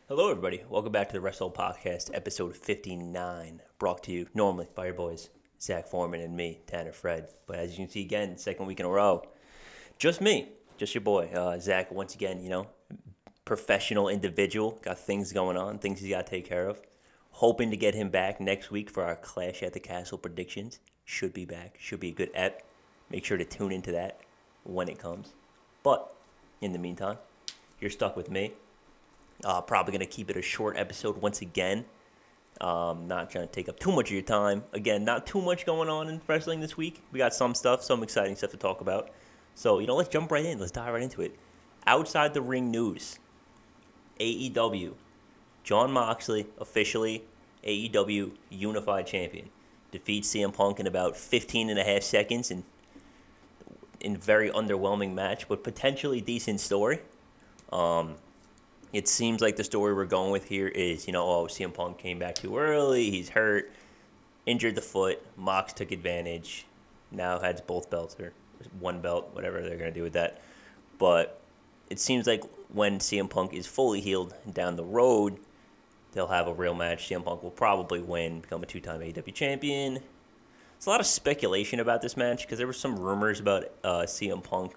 Hello, everybody. Welcome back to the Wrestle Podcast, episode 59, brought to you normally by your boys, Zach Foreman and me, Tanner Fred. But as you can see again, second week in a row, just me, just your boy, Zach, once again, professional individual, got things going on, things he's got to take care of. Hoping to get him back next week for our Clash at the Castle predictions. Should be back, should be a good ep. Make sure to tune into that when it comes. But in the meantime, you're stuck with me. Probably going to keep it a short episode once again. Not trying to take up too much of your time. Again, not too much going on in wrestling this week. We got some exciting stuff to talk about. So, let's jump right in. Let's dive right into it. Outside the ring news. AEW. Jon Moxley, officially AEW Unified Champion. Defeats CM Punk in about 15 and a half seconds in very underwhelming match, but potentially decent story. It seems like the story we're going with here is, CM Punk came back too early, he's hurt, injured the foot, Mox took advantage, now has both belts, or one belt, whatever they're going to do with that. But it seems like when CM Punk is fully healed down the road, they'll have a real match. CM Punk will probably win, become a two-time AEW champion. There's a lot of speculation about this match, because there were some rumors about CM Punk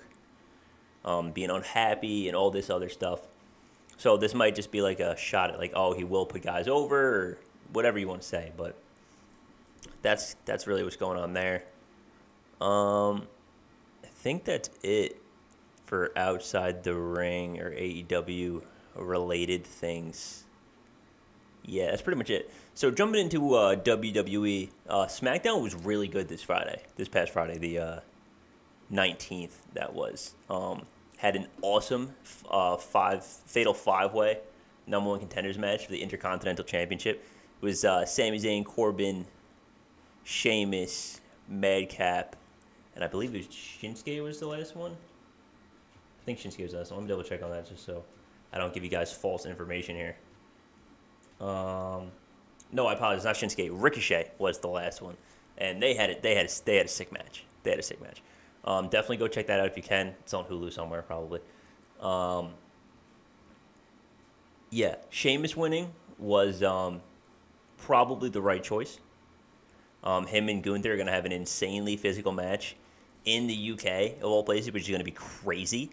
being unhappy and all this other stuff. So this might just be like a shot at he will put guys over or whatever you want to say. But that's really what's going on there. I think that's it for outside the ring or AEW related things. Yeah, that's pretty much it. So jumping into WWE, SmackDown was really good this past Friday, the 19th that was. Had an awesome fatal five-way number one contenders match for the Intercontinental Championship. It was Sami Zayn, Corbin, Sheamus, Madcap, and I believe it was Shinsuke was the last one. I think Shinsuke was the last one. Let me double check on that just so I don't give you guys false information here. No, I apologize. Not Shinsuke. Ricochet was the last one, and they had a sick match. Definitely go check that out if you can. It's on Hulu somewhere, probably. Sheamus winning was probably the right choice. Him and Gunther are going to have an insanely physical match in the UK, of all places, which is going to be crazy.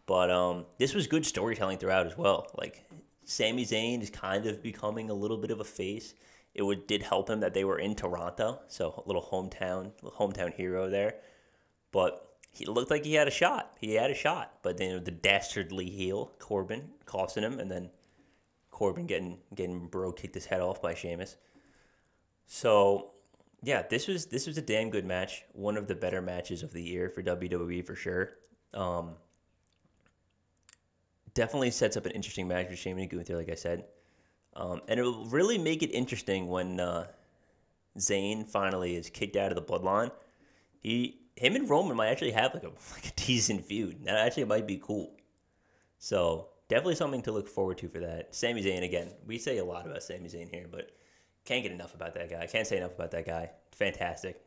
But this was good storytelling throughout as well. Like, Sami Zayn is kind of becoming a little bit of a face. It did help him that they were in Toronto, so a little hometown hero there. But he looked like he had a shot. But then the dastardly heel, Corbin, costing him. And then Corbin getting kicked his head off by Sheamus. So, yeah, this was a damn good match. One of the better matches of the year for WWE for sure. Definitely sets up an interesting match with Sheamus and Gunther, like I said. And it will really make it interesting when Zayn finally is kicked out of the bloodline. Him and Roman might actually have like a decent feud. That actually might be cool. So definitely something to look forward to for that. Sami Zayn, again, we say a lot about Sami Zayn here, but can't get enough about that guy. Can't say enough about that guy. Fantastic,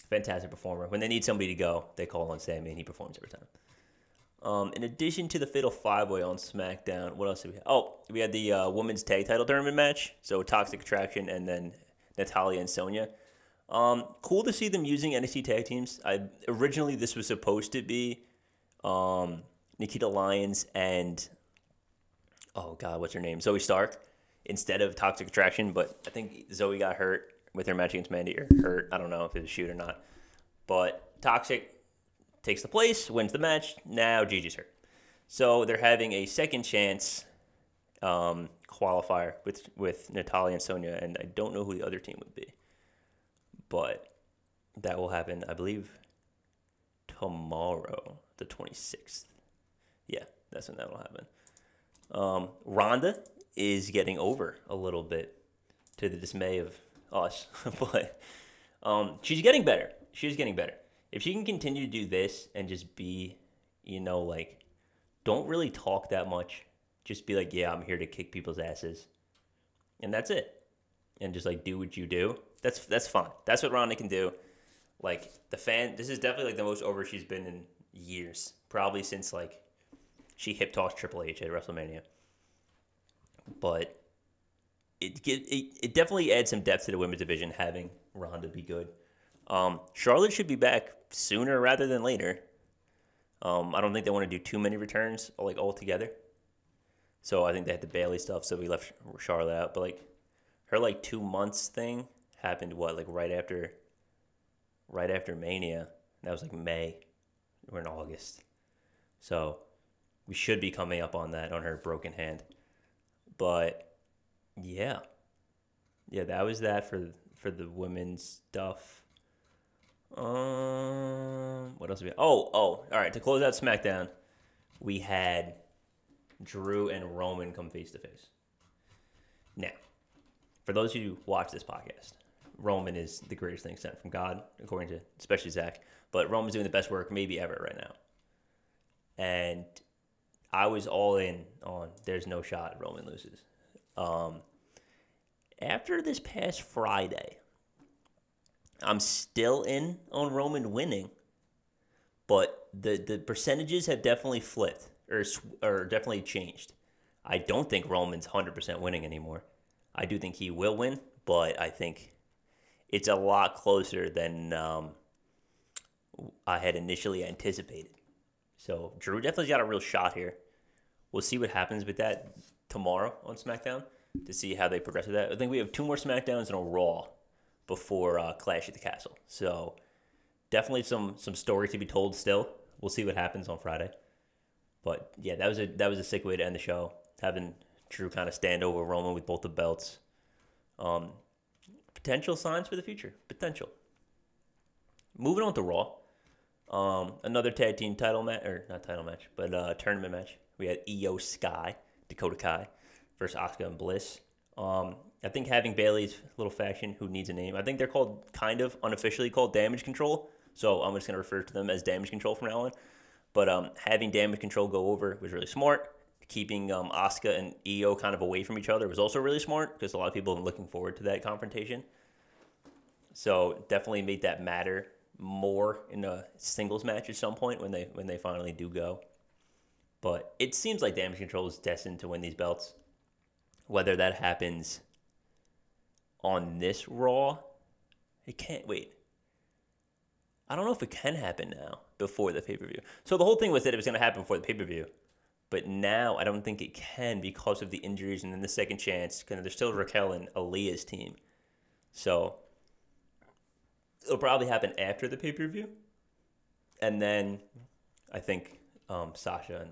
fantastic performer. When they need somebody to go, they call on Sami and he performs every time. In addition to the Fatal 5-Way on SmackDown, what else did we have? Oh, we had the Women's Tag Title Tournament match. So Toxic Attraction and then Natalya and Sonya. Cool to see them using NXT tag teams. Originally, this was supposed to be Nikita Lyons and, oh God, what's her name? Zoe Stark instead of Toxic Attraction. But I think Zoe got hurt with her match against Mandy, or hurt. I don't know if it was a shoot or not. But Toxic takes the place, wins the match. Now Gigi's hurt. So they're having a second chance qualifier with Natalya and Sonya. And I don't know who the other team would be. But that will happen, I believe, tomorrow, the 26th. Yeah, that's when that will happen. Ronda is getting over a little bit to the dismay of us. But she's getting better. She's getting better. If she can continue to do this and just be, don't really talk that much. Just be like, yeah, I'm here to kick people's asses. And that's it. And just, do what you do. That's fine. That's what Ronda can do. This is definitely, the most over she's been in years. Probably since, she hip-tossed Triple H at WrestleMania. but it definitely adds some depth to the women's division having Ronda be good. Charlotte should be back sooner rather than later. I don't think they want to do too many returns like all together. So I think they had the Bailey stuff, so we left Charlotte out. But like her 2 months thing happened right after Mania. That was May. We're in August. So we should be coming up on that on her broken hand. But yeah. Yeah, that was that for the women's stuff. What else we got? All right, to close out SmackDown, we had Drew and Roman come face to face. Now, for those who watch this podcast, Roman is the greatest thing sent from God, according to especially Zach. But Roman's doing the best work maybe ever right now. And I was all in on there's no shot Roman loses. After this past Friday, I'm still in on Roman winning, but the percentages have definitely flipped or definitely changed. I don't think Roman's 100% winning anymore. I do think he will win, but I think it's a lot closer than I had initially anticipated. So Drew definitely got a real shot here. We'll see what happens with that tomorrow on SmackDown to see how they progress with that. I think we have 2 more SmackDowns and a Raw before Clash at the Castle. So definitely some story to be told still. We'll see what happens on Friday. But yeah, that was a sick way to end the show. Having Drew kind of stand over Roman with both the belts. Potential signs for the future. Potential. Moving on to Raw. Another tag team title match, or not title match, but tournament match. We had Io Sky, Dakota Kai, versus Asuka and Bliss. I think having Bailey's little faction, who needs a name, I think they're called, kind of unofficially called Damage Control. So I'm just going to refer to them as Damage Control from now on. But having Damage Control go over was really smart. Keeping Asuka and Io kind of away from each other was also really smart because a lot of people are looking forward to that confrontation. So definitely made that matter more in a singles match at some point when they finally do go. But it seems like Damage Control is destined to win these belts. Whether that happens on this Raw, it can't wait. I don't know if it can happen now before the pay-per-view. So the whole thing was that it was going to happen before the pay-per-view. But now I don't think it can because of the injuries and then the second chance. Because there's still Raquel and Aaliyah's team. So it'll probably happen after the pay-per-view. And then I think Sasha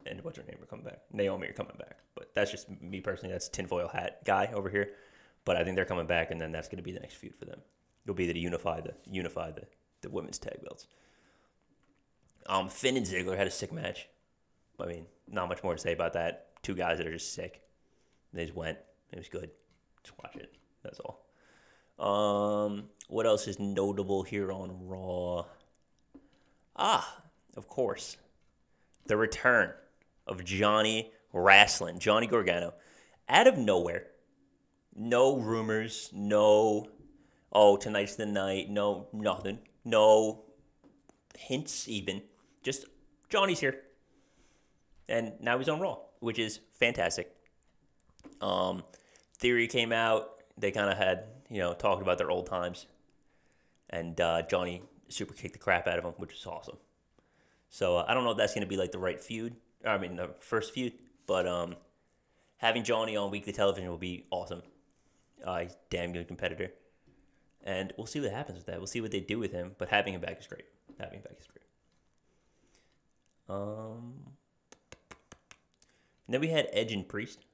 and what's her name are coming back. Naomi are coming back. But that's just me personally. That's tinfoil hat guy over here. But I think they're coming back, and then that's going to be the next feud for them. It'll be to unify the women's tag belts. Finn and Ziggler had a sick match. I mean, not much more to say about that. 2 guys that are just sick. They just went. It was good. Just watch it. That's all. What else is notable here on Raw? Of course. The return of Johnny Gargano. Out of nowhere. No rumors. No, tonight's the night. No, nothing. No hints even. Just Johnny's here. And now he's on Raw, which is fantastic. Theory came out. They kind of had, talked about their old times. And Johnny super kicked the crap out of him, which was awesome. So I don't know if that's going to be the right feud. The first feud. But having Johnny on weekly television will be awesome. He's a damn good competitor. And we'll see what happens with that. We'll see what they do with him. But having him back is great. And then we had Edge and Priest,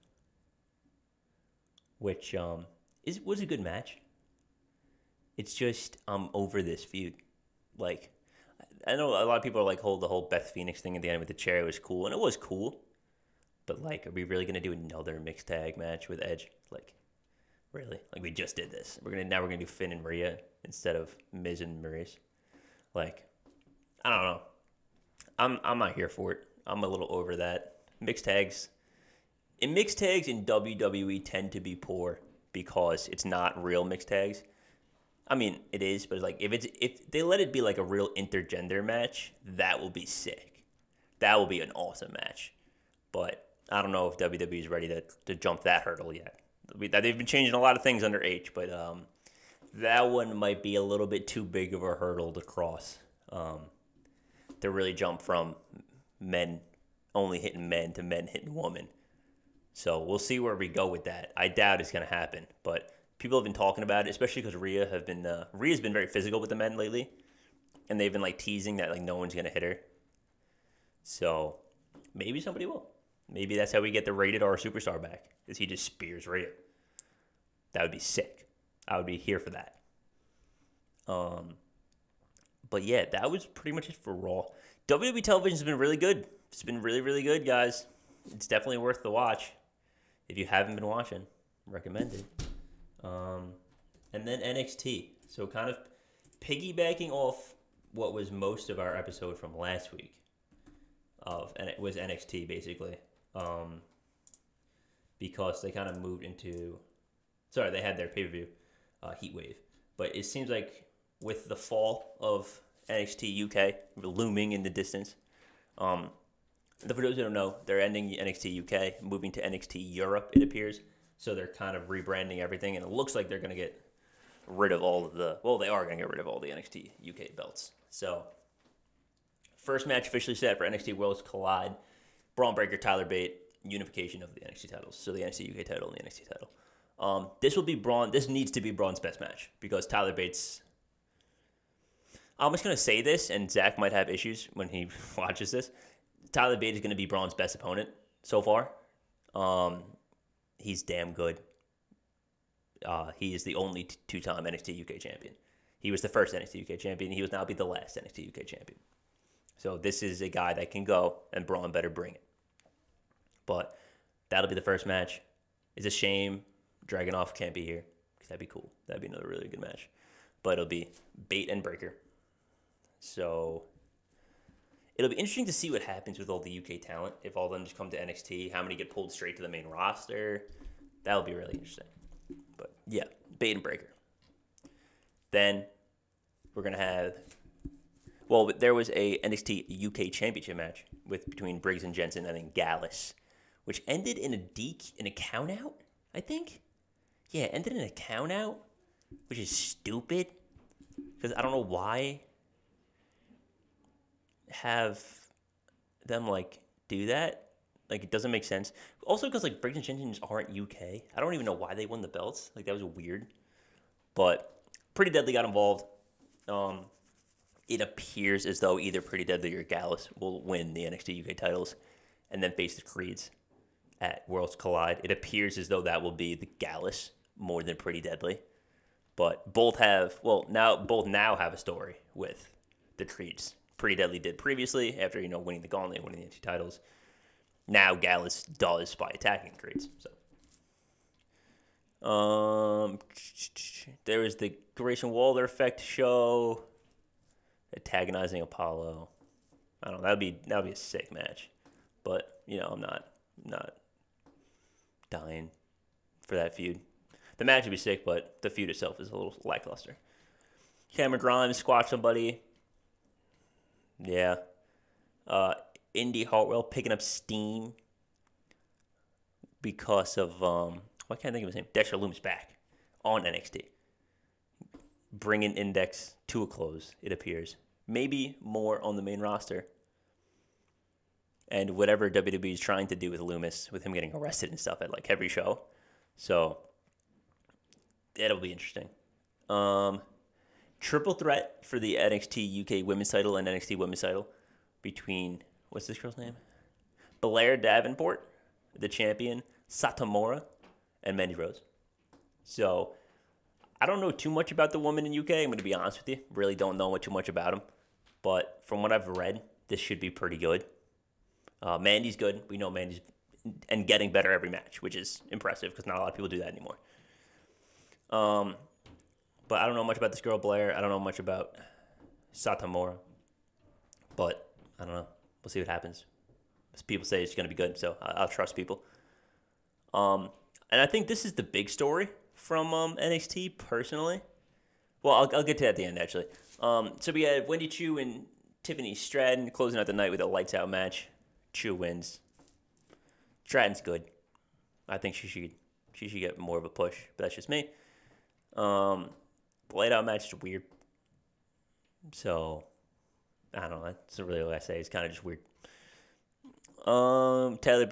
which was a good match. It's just I'm over this feud. I know a lot of people are the whole Beth Phoenix thing at the end with the chair was cool, and it was cool. But are we really gonna do another mixed tag match with Edge? Really? We just did this. We're gonna do Finn and Maria instead of Miz and Maurice. I don't know. I'm not here for it. I'm a little over that. Mixed tags in WWE tend to be poor because it's not real mixed tags. I mean, it is, but if they let it be a real intergender match, that will be sick. That will be an awesome match. But I don't know if WWE is ready to jump that hurdle yet. They've been changing a lot of things under H, but that one might be a little bit too big of a hurdle to cross. To really jump from men only hitting men to men hitting women. So we'll see where we go with that. I doubt it's going to happen, but people have been talking about it, especially because Rhea's been very physical with the men lately, and they've been like teasing that like no one's going to hit her. So maybe somebody will. Maybe that's how we get the Rated R superstar back, is he just spears Rhea. That would be sick. I would be here for that. But yeah, that was pretty much it for Raw. WWE television has been really good. It's been really, really good, guys. It's definitely worth the watch. If you haven't been watching, recommended. And then NXT. So kind of piggybacking off what was most of our episode from last week. And it was NXT, basically. Because they kind of moved into... Sorry, they had their pay-per-view, Heat Wave. But it seems like with the fall of NXT UK looming in the distance, for those who don't know, they're ending NXT UK, moving to NXT Europe, it appears. So they're kind of rebranding everything, and it looks like they're going to get rid of all of the... Well, they are going to get rid of all the NXT UK belts. So, first match officially set for NXT Worlds Collide. Braun Breaker, Tyler Bate, unification of the NXT titles. So the NXT UK title and the NXT title. This will be Braun. This needs to be Braun's best match because Tyler Bates... I'm just going to say this, and Zach might have issues when he watches this. Tyler Bate is going to be Braun's best opponent so far. He's damn good. He is the only two-time NXT UK champion. He was the first NXT UK champion. He will now be the last NXT UK champion. So this is a guy that can go, and Braun better bring it. But that'll be the first match. It's a shame Dragunov can't be here, because that'd be cool. That'd be another really good match. But it'll be Bate and Breaker. So it'll be interesting to see what happens with all the UK talent. If all of them just come to NXT, how many get pulled straight to the main roster. That'll be really interesting. But yeah, Bate and Breaker. Then we're going to have... Well, there was a NXT UK Championship match between Briggs and Jensen and then Gallus, which ended in a count out, I think. Yeah, ended in a count out, which is stupid because I don't know why have them like do that. Like, it doesn't make sense. Also, because like Briggs and Jensen just aren't UK. I don't even know why they won the belts. Like, that was weird. But Pretty Deadly got involved. It appears as though either Pretty Deadly or Gallus will win the NXT UK titles and then face the Creeds at Worlds Collide. It appears as though that will be the Gallus more than Pretty Deadly. But both now have a story with the Creeds. Pretty Deadly did previously after, winning the Gauntlet and winning the NXT titles. Now Gallus does by attacking the Creeds. So, there was the Grayson Waller effect show, antagonizing Apollo. I don't know. That would be a sick match, but I'm not dying for that feud. The match would be sick, but the feud itself is a little lackluster. Cameron Grimes squashed somebody. Yeah. Indy Hartwell picking up steam because of, I can't think of his name. Dexter Loomis back on NXT. Bringing Index to a close, it appears. Maybe more on the main roster. And whatever WWE is trying to do with Loomis, with him getting arrested and stuff at like every show. So, that'll be interesting. Triple threat for the NXT UK Women's title and NXT Women's title between, what's this girl's name? Blair Davenport, the champion, Satomura, and Mandy Rose. So, I don't know too much about the woman in UK. I'm going to be honest with you. Really don't know too much about them. But from what I've read, this should be pretty good. Mandy's good. We know Mandy's and getting better every match, which is impressive because not a lot of people do that anymore. But I don't know much about this girl, Blair. I don't know much about Satomura. But I don't know. We'll see what happens. People say it's going to be good, so I'll trust people. And I think this is the big story from NXT, personally. Well, I'll get to that at the end, actually. So we had Wendy Chu and Tiffany Stratton closing out the night with a lights-out match. Chu wins. Stratton's good. I think she should get more of a push, but that's just me. The laid out match is weird. So I don't know. That's really what I say. It's kind of just weird. Taylor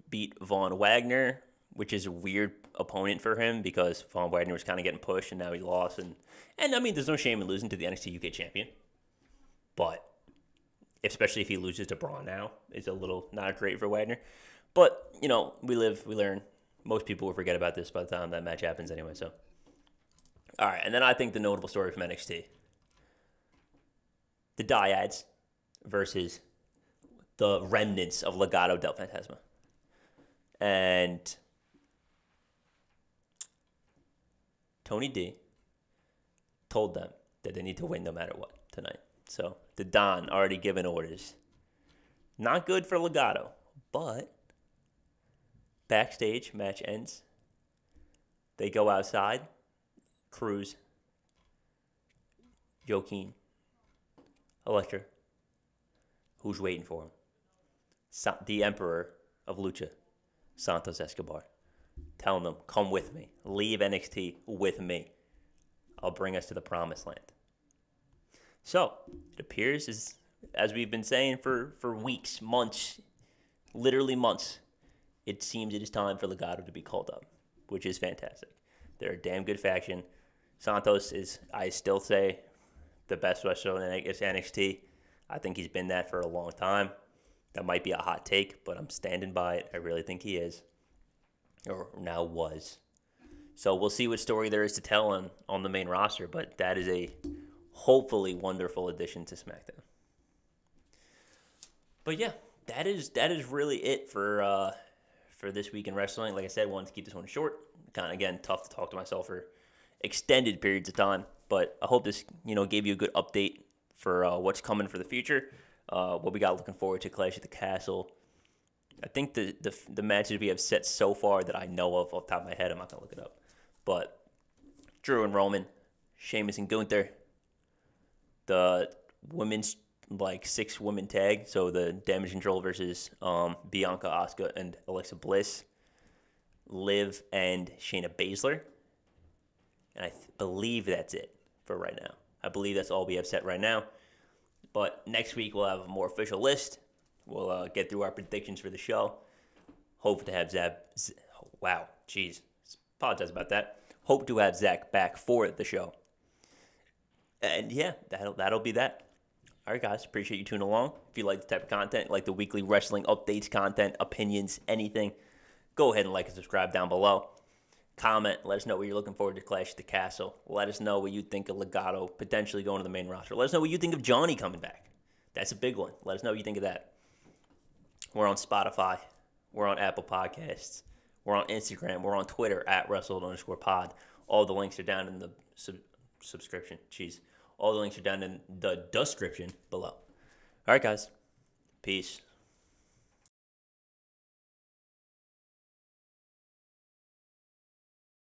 beat Von Wagner, which is a weird opponent for him because Von Wagner was kind of getting pushed and now he lost. And I mean, there's no shame in losing to the NXT UK champion. But especially if he loses to Braun now, it's a little not great for Wagner. But, we live, we learn. Most people will forget about this by the time that match happens anyway. So, all right. And then I think the notable story from NXT. The Dyads versus the remnants of Legado del Fantasma. And Tony D told them that they need to win no matter what tonight. So the Don already given orders. Not good for Legado, but backstage, match ends. They go outside. Cruz, Joaquin, Electra. Who's waiting for him? The Emperor of Lucha, Santos Escobar. Telling them, come with me. Leave NXT with me. I'll bring us to the promised land. So, it appears, as we've been saying for weeks, months, literally months, it seems it is time for Legado to be called up, which is fantastic. They're a damn good faction. Santos is, I still say, the best wrestler in NXT. I think he's been that for a long time. That might be a hot take, but I'm standing by it. I really think he is, or now was. So we'll see what story there is to tell on the main roster, but that is a hopefully wonderful addition to SmackDown. But yeah, that is really it for this week in wrestling. Like I said, I wanted to keep this one short. Kind of, again, tough to talk to myself for extended periods of time, but I hope this gave you a good update for what's coming for the future. What we got looking forward to Clash at the Castle. I think the matches we have set so far that I know of off the top of my head, I'm not going to look it up. But Drew and Roman, Sheamus and Gunther, the women's 6-woman tag, so the Damage Control versus Bianca, Asuka, and Alexa Bliss, Liv and Shayna Baszler. And I believe that's it for right now. I believe that's all we have set right now. But next week we'll have a more official list. We'll get through our predictions for the show. Hope to have apologize about that. Hope to have Zach back for the show. And yeah, that'll be that. All right, guys. Appreciate you tuning along. If you like the type of content, like the weekly wrestling updates, content, opinions, anything, go ahead and like and subscribe down below. Comment. Let us know what you're looking forward to Clash at the Castle. Let us know what you think of Legado potentially going to the main roster. Let us know what you think of Johnny coming back. That's a big one. Let us know what you think of that. We're on Spotify. We're on Apple Podcasts. We're on Instagram. We're on Twitter at @Wrestled_pod. All the links are down in the subscription. All the links are down in the description below. All right, guys. Peace.